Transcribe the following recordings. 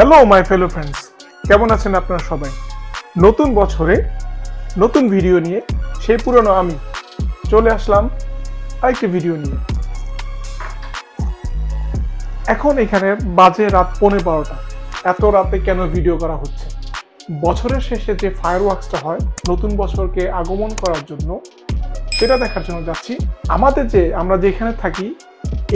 Hello my fellow friends, কেমন আছেন আপনারা সবাই? নতুন বছরে নতুন ভিডিও নিয়ে সেই পুরনো আমি চলে আসলাম আরেকটি ভিডিও নিয়ে। এখন এখানে বাজে রাত 11:15। এত রাতে কেন ভিডিও করা হচ্ছে? বছরের শেষে যে ফায়ারওয়ার্কসটা হয় নতুন বছরকে আগমন করার জন্য, সেটা দেখার জন্য যাচ্ছি। আমরা যেখানে থাকি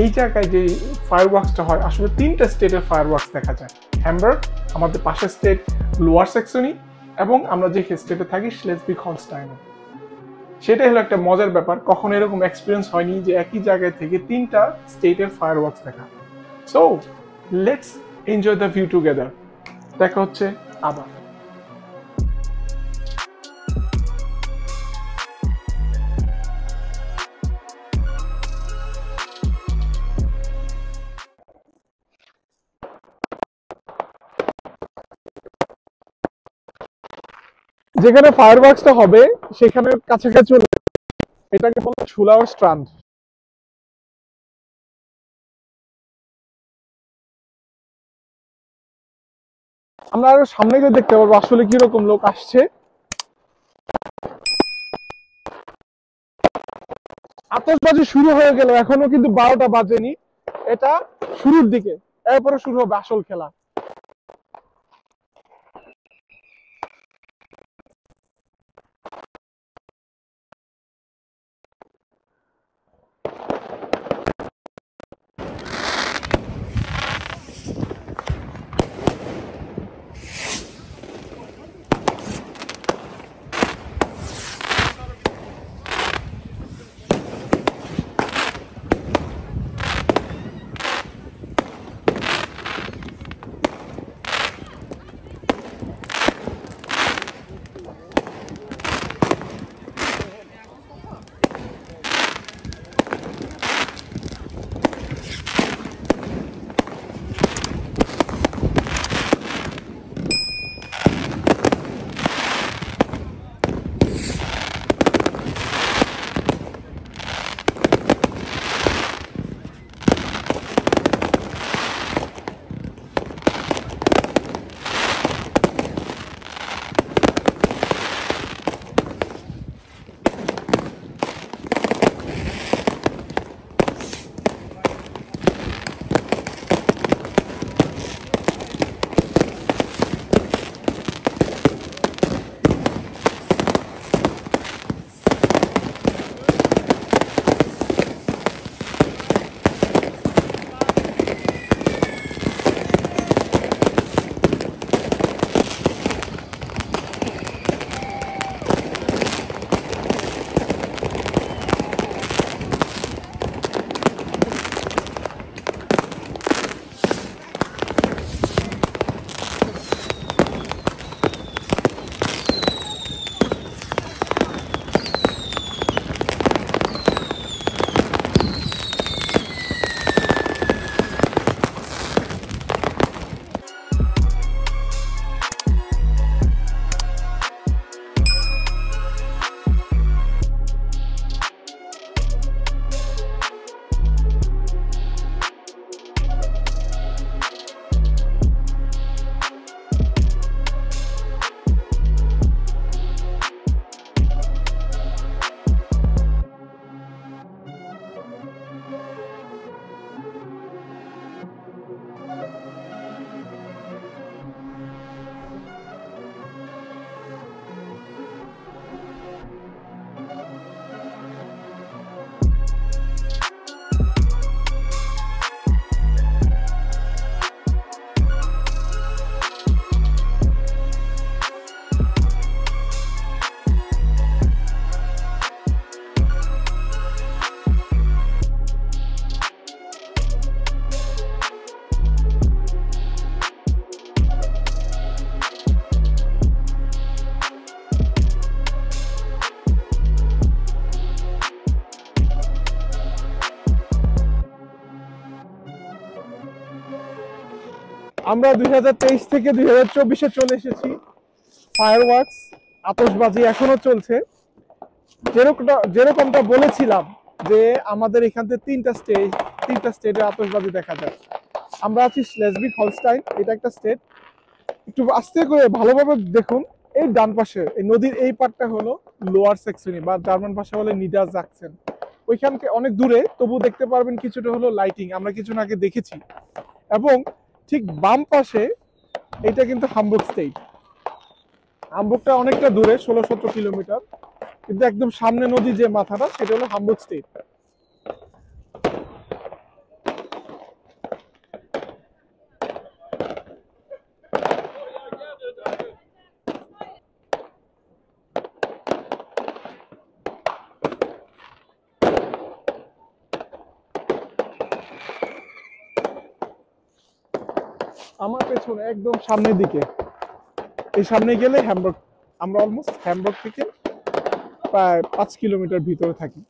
এই জায়গায় যে ফায়ারওয়ার্কসটা হয়, আসলে 3টা স্টেটের ফায়ারওয়ার্কস দেখা যায়। হ্যামবার্গ, আমাদের পাশের স্টেট লোয়ার স্যাক্সনি, এবং আমরা যে স্টেটে থাকি স্লেজবিক হলস্টাইনে। সেটাই হলো একটা মজার ব্যাপার, কখনো এরকম এক্সপিরিয়েন্স হয়নি যে একই জায়গায় থেকে 3টা স্টেটের ফায়ারওয়ার্কস দেখা। So let's enjoy the view together. দেখা হচ্ছে আবার। যেখানে ফায়ারওয়ার্কসটা হবে সেখানে কাছাকাছি এটাকে বলে শুলাওয়ার স্ট্রান্ড। আমরা আরো সামনে গিয়ে দেখতে পারবো আসলে কিরকম লোক আসছে। আতশবাজি শুরু হয়ে গেল, এখনো কিন্তু 12টা বাজেনি। এটা শুরুর দিকে, এরপরে শুরু হবে আসল খেলা। আমরা 2023 থেকে 2024-এ চলে এসেছি। ফায়ারওয়ার্কস, আতশবাজি এখনো চলছে। যেরকমটা বলেছিলাম যে আমাদের এখান থেকে 3টা স্টেটে আতশবাজি দেখা যায়। আমরা আছি স্লেজবিক হলস্টাইন, এটা একটা স্টেট। একটু আস্তে করে ভালোভাবে দেখুন। এই ডান পাশে এই নদীর এই পাটটা হলো লোয়ার সেকশনে বা জার্মান ভাষা বলে নিডার জাকসেন। ওইখানকে অনেক দূরে, তবু দেখতে পারবেন কিছুটা হলো লাইটিং, আমরা কিছুদিন আগে দেখেছি। এবং ঠিক বাম পাশে এটা কিন্তু হামবুর্গ স্টেট। হামবুর্গটা অনেকটা দূরে, 16-17 কিলোমিটার, কিন্তু একদম সামনে নদী যে মাথাটা সেটা হলো হামবুর্গ স্টেট। আমার পেছনে একদম সামনের দিকে, এই সামনে গেলে হ্যামবার্গ। আমরা অলমোস্ট হ্যামবার্গ থেকে প্রায় 5 কিলোমিটার ভিতরে থাকি।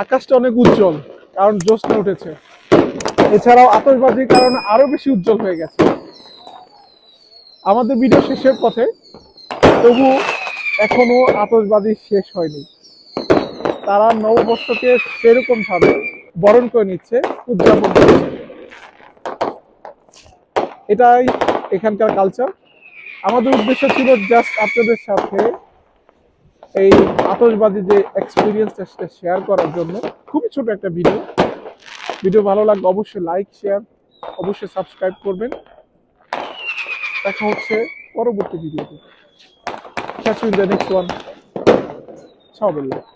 আকাশটা অনেক উজ্জ্বল, কারণ জ্যোৎস্না উঠেছে। এছাড়াও আতশবাজির কারণে আরো বেশি উজ্জ্বল হয়ে গেছে। আমাদের ভিডিও শেষের পথে, তবু এখনো আতশবাজি শেষ হয়নি। তারা নববর্ষকে সেরকম ভাবে বরণ করে নিচ্ছে, উদযাপন করছে। এটাই এখানকার কালচার। আমাদের উদ্দেশ্য ছিল জাস্ট আপনাদের সাথে এই আতশবাজি যে এক্সপিরিয়েন্সটা সেটা শেয়ার করার জন্য। খুবই ছোট একটা ভিডিও ভালো লাগলে অবশ্যই লাইক, শেয়ার, অবশ্যই সাবস্ক্রাইব করবেন। দেখা হচ্ছে পরবর্তী ভিডিওতে। Catch you in the next one. Ciao, Bella.